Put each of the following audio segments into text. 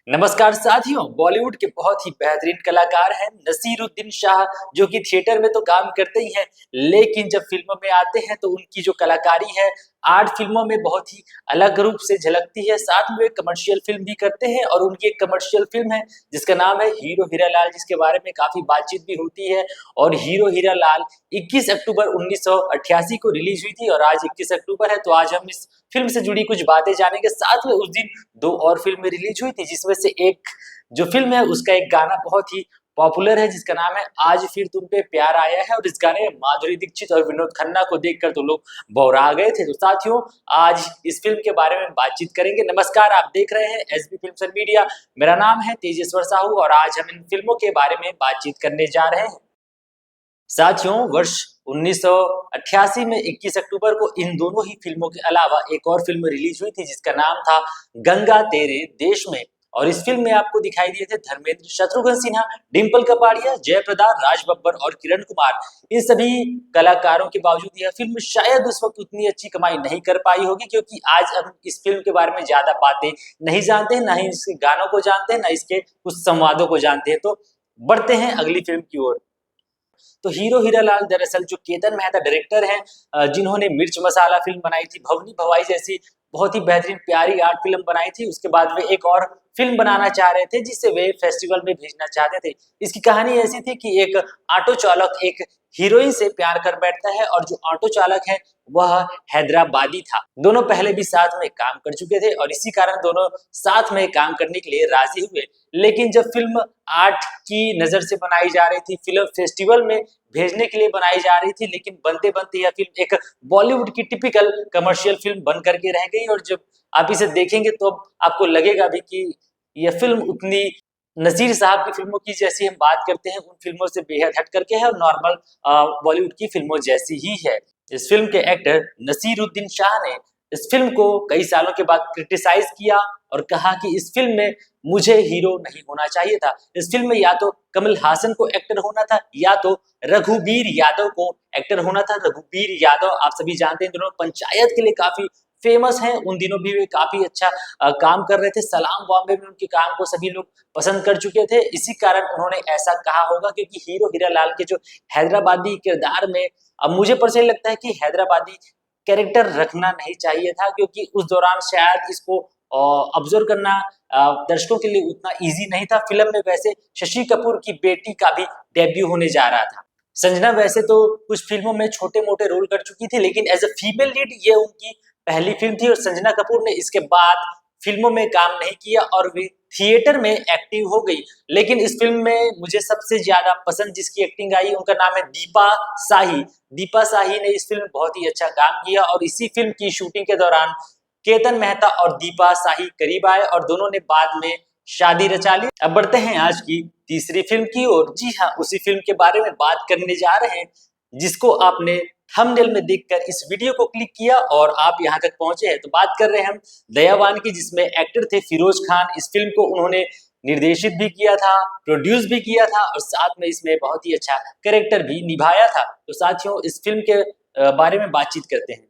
नमस्कार साथियों, बॉलीवुड के बहुत ही बेहतरीन कलाकार हैं नसीरुद्दीन शाह, जो कि थिएटर में तो काम करते ही हैं, लेकिन जब फिल्मों में आते हैं तो उनकी जो कलाकारी है 8 फिल्मों में बहुत ही अलग रूप से झलकती है। साथ में वे कमर्शियल फ़िल्म भी करते हैं और उनकी एक कमर्शियल फ़िल्म है जिसका नाम है हीरो हीरा लाल, जिसके बारे में काफ़ी बातचीत भी होती है। और हीरो हीरा लाल 21 अक्टूबर 1988 को रिलीज़ हुई थी और आज 21 अक्टूबर है, तो आज हम इस फ़िल्म से जुड़ी कुछ बातें जानेंगे। साथ में उस दिन 2 और फ़िल्में रिलीज़ हुई थी, जिसमें से एक जो फ़िल्म है उसका एक गाना बहुत ही पॉपुलर है जिसका नाम है आज फिर तुम पे प्यार आया है, और इस गाने में माधुरी दीक्षित और विनोद खन्ना को देखकर तो लोग बौरा गए थे। तो साथियों, आज इस फ़िल्म के बारे में बातचीत करेंगे। नमस्कार, आप देख रहे हैं एसबी फिल्म्स एंड मीडिया। मेरा नाम है तेजेश्वर साहू और आज हम इन फ़िल्मों के बारे में बातचीत करने जा रहे हैं। साथियों, वर्ष 1988 में 21 अक्टूबर को इन दोनों ही फिल्मों के अलावा एक और फिल्म रिलीज हुई थी जिसका नाम था गंगा तेरे देश में। और इस फिल्म में आपको दिखाई दिए थे धर्मेंद्र, शत्रुघ्न सिन्हा, डिम्पल कपाड़िया, जयप्रदा, राज बब्बर और किरण कुमार। इन सभी कलाकारों के बावजूद यह फिल्म शायद उस वक्त उतनी अच्छी कमाई नहीं कर पाई होगी, क्योंकि आज हम इस फिल्म के बारे में ज्यादा बातें नहीं जानते हैं, ना ही इसके गानों को जानते हैं, ना इसके कुछ संवादों को जानते हैं। तो बढ़ते हैं अगली फिल्म की ओर। तो हीरो हीरा लाल दरअसल जो केतन मेहता डायरेक्टर हैं, जिन्होंने मिर्च मसाला फिल्म बनाई थी, भवनी भवाई जैसी बहुत ही बेहतरीन प्यारी आर्ट फिल्म बनाई थी, उसके बाद वे एक और फिल्म बनाना चाह रहे थे जिसे वे फेस्टिवल में भेजना चाहते थे। इसकी कहानी ऐसी थी कि एक ऑटो चालक एक हीरोइन से प्यार कर बैठता है और जो ऑटो चालक है वह हैदराबादी था। दोनों पहले भी साथ में काम कर चुके थे और इसी कारण दोनों साथ में काम करने के लिए राजी हुए। लेकिन जब फिल्म आर्ट की नजर से बनाई जा रही थी, फिल्म फेस्टिवल में भेजने के लिए बनाई जा रही थी, लेकिन बनते बनते यह फिल्म एक बॉलीवुड की टिपिकल कमर्शियल फिल्म बन करके रह गई। और जब आप इसे देखेंगे तो आपको लगेगा भी कि यह फिल्म उतनी नजीर साहब की फिल्मों की जैसी हम बात करते हैं उन फिल्मों से बेहद हट करके है और नॉर्मल बॉलीवुड की फिल्मों जैसी ही है। इस फिल्म के एक्टर नसीरुद्दीन शाह ने इस फिल्म को कई सालों के बाद क्रिटिसाइज किया और कहा कि इस फिल्म में मुझे हीरो नहीं होना चाहिए था। इस फिल्म में या तो कमल हासन को एक्टर होना था या तो रघुबीर यादव को एक्टर होना था। रघुबीर यादव आप सभी जानते हैं, दोनों पंचायत के लिए काफी फेमस हैं। उन दिनों भी वे काफी अच्छा काम कर रहे थे। सलाम बॉम्बे में उनके काम को सभी लोग पसंद कर चुके थे। इसी कारण उन्होंने ऐसा कहा होगा, क्योंकि हीरो हीरा लाल के जो हैदराबादी किरदार में अब मुझे पर्सनली लगता है कि हैदराबादी कैरेक्टर रखना नहीं चाहिए था, क्योंकि उस दौरान शायद इसको ऑब्जर्व करना दर्शकों के लिए उतना इजी नहीं था। फिल्म में वैसे शशि कपूर की बेटी का भी डेब्यू होने जा रहा था। संजना वैसे तो कुछ फिल्मों में छोटे मोटे रोल कर चुकी थी, लेकिन एज अ फीमेल लीड ये उनकी पहली फिल्म थी और संजना कपूर ने इसके बाद फिल्मों में काम नहीं किया और वे थिएटर में एक्टिव हो गई। लेकिन इस फिल्म में मुझे सबसे ज्यादा पसंद जिसकी एक्टिंग आई, उनका नाम है दीपा शाही। दीपा शाही ने इस फिल्म में बहुत ही अच्छा काम किया और इसी फिल्म की शूटिंग के दौरान केतन मेहता और दीपा शाही करीब आए और दोनों ने बाद में शादी रचा ली। अब बढ़ते हैं आज की तीसरी फिल्म की ओर। जी हाँ, उसी फिल्म के बारे में बात करने जा रहे हैं जिसको आपने थंबनेल में देखकर इस वीडियो को क्लिक किया और आप यहाँ तक पहुंचे हैं। तो बात कर रहे हैं हम दयावान की, जिसमें एक्टर थे फिरोज खान। इस फिल्म को उन्होंने निर्देशित भी किया था, प्रोड्यूस भी किया था और साथ में इसमें बहुत ही अच्छा कैरेक्टर भी निभाया था। तो साथियों, इस फिल्म के बारे में बातचीत करते हैं।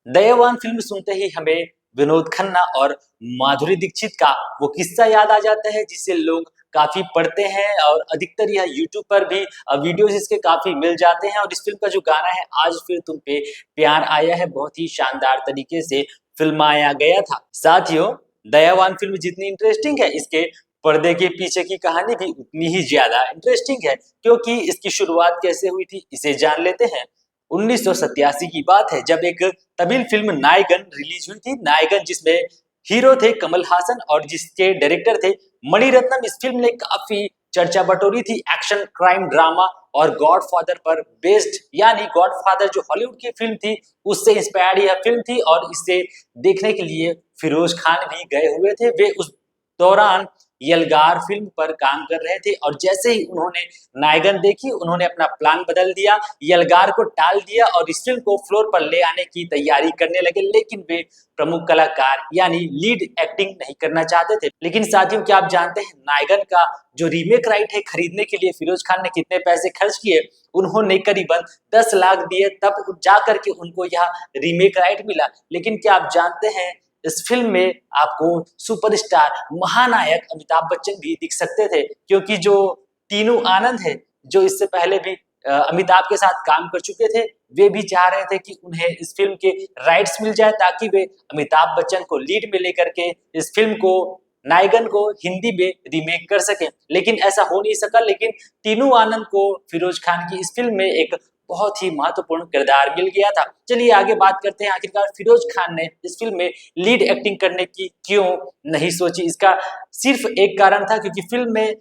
दयावान फिल्म सुनते ही हमें विनोद खन्ना और माधुरी दीक्षित का वो किस्सा याद आ जाता है जिसे लोग काफी पढ़ते हैं और अधिकतर यह यूट्यूब पर भी वीडियोस इसके काफी मिल जाते हैं। और इस फिल्म का जो गाना है आज फिर तुम पे प्यार आया है, बहुत ही शानदार तरीके से फिल्माया गया था। साथियों, दयावान फिल्म जितनी इंटरेस्टिंग है, इसके पर्दे के पीछे की कहानी भी उतनी ही ज्यादा इंटरेस्टिंग है। क्योंकि इसकी शुरुआत कैसे हुई थी इसे जान लेते हैं। 1987 की बात है जब एक तमिल फिल्म नायगन रिलीज हुई थी। नायगन जिसमें हीरो थे कमल हासन और जिसके डायरेक्टर थे मणिरत्नम। इस फिल्म ने काफी चर्चा बटोरी थी। एक्शन क्राइम ड्रामा और गॉडफादर पर बेस्ड, यानी गॉडफादर जो हॉलीवुड की फिल्म थी उससे इंस्पायर्ड यह फिल्म थी और इसे देखने के लिए फिरोज खान भी गए हुए थे। वे उस दौरान यलगार फिल्म पर काम कर रहे थे और जैसे ही उन्होंने नायगन देखी उन्होंने अपना प्लान बदल दिया, यलगार को टाल दिया और इस फिल्म को फ्लोर पर ले आने की तैयारी करने लगे। लेकिन वे प्रमुख कलाकार यानी लीड एक्टिंग नहीं करना चाहते थे। लेकिन साथियों, क्या आप जानते हैं नायगन का जो रीमेक राइट है खरीदने के लिए फिरोज खान ने कितने पैसे खर्च किए? उन्होंने करीबन 10 लाख दिए, तब जा करके उनको यह रीमेक राइट मिला। लेकिन क्या आप जानते हैं इस फिल्म में आपको सुपरस्टार महानायक अमिताभ बच्चन भी दिख सकते थे, क्योंकि जो टीनू आनंद है, जो इससे पहले भी अमिताभ के साथ काम कर चुके थे, वे भी चाह रहे थे कि उन्हें इस फिल्म के राइट्स मिल जाए ताकि वे अमिताभ बच्चन को लीड में लेकर के इस फिल्म को, नायगन को हिंदी में रीमेक कर सके। लेकिन ऐसा हो नहीं सका। लेकिन टीनू आनंद को फिरोज खान की इस फिल्म में एक बहुत ही महत्वपूर्ण किरदार मिल गया था। चलिए आगे बात करते हैं, आखिरकार फिरोज खान ने इस फिल्म में लीड एक्टिंग करने की क्यों नहीं सोची। इसका सिर्फ एक कारण था, क्योंकि फिल्म में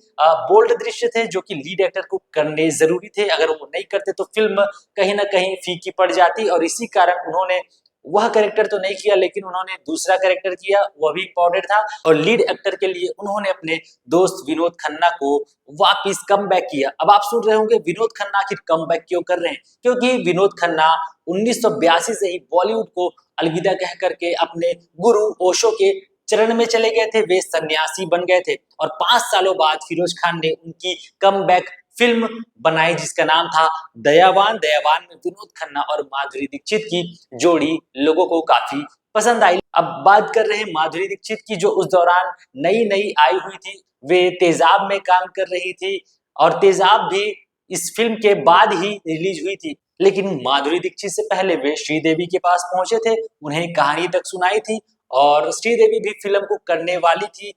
बोल्ड दृश्य थे जो कि लीड एक्टर को करने जरूरी थे। अगर वो नहीं करते तो फिल्म कहीं ना कहीं फीकी पड़ जाती, और इसी कारण उन्होंने वह कैरेक्टर तो नहीं किया, लेकिन उन्होंने दूसरा कैरेक्टर किया, वह भी इम्पोर्टेंट था। और लीड एक्टर के लिए उन्होंने अपने दोस्त विनोद खन्ना को वापिस कम बैक किया। अब आप सुन रहे होंगे विनोद खन्ना आखिर कम बैक क्यों कर रहे हैं, क्योंकि विनोद खन्ना 1982 से ही बॉलीवुड को अलविदा कह करके अपने गुरु ओशो के चरण में चले गए थे। वे सन्यासी बन गए थे, और 5 सालों बाद फिरोज खान ने उनकी कम बैक फिल्म बनाई जिसका नाम था दयावान। दयावान में विनोद खन्ना और माधुरी दीक्षित की जोड़ी लोगों को काफी पसंद आई। अब बात कर रहे हैं माधुरी दीक्षित की, जो उस दौरान नई नई आई हुई थी। वे तेजाब में काम कर रही थी, और तेजाब भी इस फिल्म के बाद ही रिलीज हुई थी। लेकिन माधुरी दीक्षित से पहले वे श्रीदेवी के पास पहुंचे थे, उन्हें कहानी तक सुनाई थी, और श्रीदेवी भी फिल्म को करने वाली थी।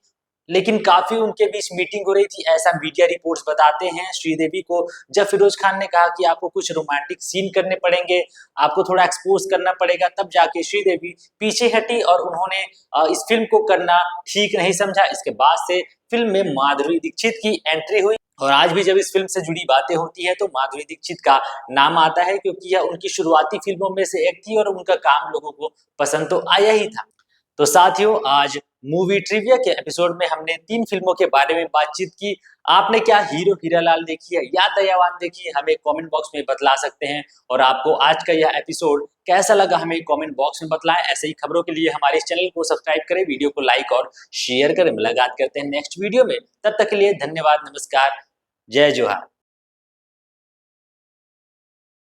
लेकिन काफी उनके बीच मीटिंग हो रही थी, ऐसा मीडिया रिपोर्ट्स बताते हैं। श्रीदेवी को जब फिरोज खान ने कहा कि आपको कुछ रोमांटिक सीन करने पड़ेंगे, आपको थोड़ा एक्सपोज करना पड़ेगा, तब जाके श्रीदेवी पीछे हटी, और उन्होंने इस फिल्म को करना ठीक नहीं समझा। इसके बाद से फिल्म में माधुरी दीक्षित की एंट्री हुई, और आज भी जब इस फिल्म से जुड़ी बातें होती है तो माधुरी दीक्षित का नाम आता है, क्योंकि यह उनकी शुरुआती फिल्मों में से एक थी, और उनका काम लोगों को पसंद तो आया ही था। तो साथियों, आज मूवी ट्रिविया के एपिसोड में हमने 3 फिल्मों के बारे में बातचीत की। आपने क्या हीरो हीरालाल देखी है या दयावान देखी है, हमें कमेंट बॉक्स में बतला सकते हैं। और आपको आज का यह एपिसोड कैसा लगा, हमें कमेंट बॉक्स में बतलाएं। ऐसे ही खबरों के लिए हमारे इस चैनल को सब्सक्राइब करें, वीडियो को लाइक और शेयर करें। मुलाकात करते हैं नेक्स्ट वीडियो में, तब तक के लिए धन्यवाद, नमस्कार, जय जोहार।